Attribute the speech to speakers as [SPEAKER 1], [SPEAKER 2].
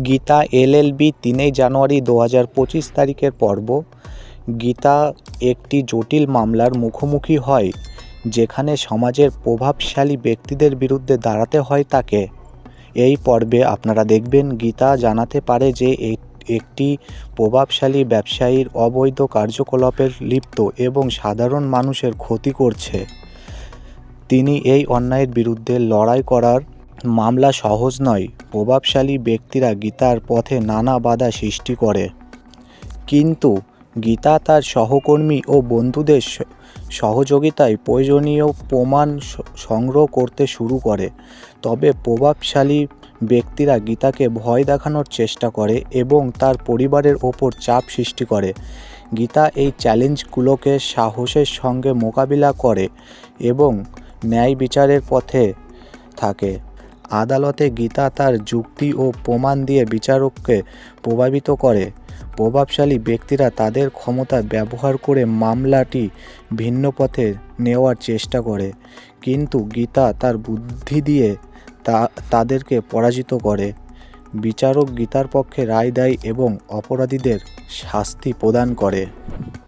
[SPEAKER 1] Gita LLB ৩ জানুয়ারি ২০২৫ তারিখের পর্ব। গীতা একটি জটিল মামলার মুখোমুখি হয়, যেখানে সমাজের প্রভাবশালী ব্যক্তিদের বিরুদ্ধে দাঁড়াতে হয় তাকে। এই পর্বে আপনারা দেখবেন গীতা জানাতে পারে যে একটি প্রভাবশালী ব্যবসায়ীর অবৈধ কার্যকলাপের লিপ্ত এবং সাধারণ মানুষের ক্ষতি করছে। তিনি এই অন্যায়ের বিরুদ্ধে লড়াই করার মামলা সহজ নয়। প্রভাবশালী ব্যক্তিরা গীতার পথে নানা বাধা সৃষ্টি করে, কিন্তু গীতা তার সহকর্মী ও বন্ধুদের সহযোগিতায় প্রয়োজনীয় প্রমাণ সংগ্রহ করতে শুরু করে। তবে প্রভাবশালী ব্যক্তিরা গীতাকে ভয় দেখানোর চেষ্টা করে এবং তার পরিবারের ওপর চাপ সৃষ্টি করে। গীতা এই চ্যালেঞ্জগুলোকে সাহসের সঙ্গে মোকাবিলা করে এবং ন্যায় বিচারের পথে থাকে। আদালতে গীতা তার যুক্তি ও প্রমাণ দিয়ে বিচারককে প্রভাবিত করে। প্রভাবশালী ব্যক্তিরা তাদের ক্ষমতা ব্যবহার করে মামলাটি ভিন্ন পথে নেওয়ার চেষ্টা করে, কিন্তু গীতা তার বুদ্ধি দিয়ে তাদেরকে পরাজিত করে। বিচারক গীতার পক্ষে রায় দেয় এবং অপরাধীদের শাস্তি প্রদান করে।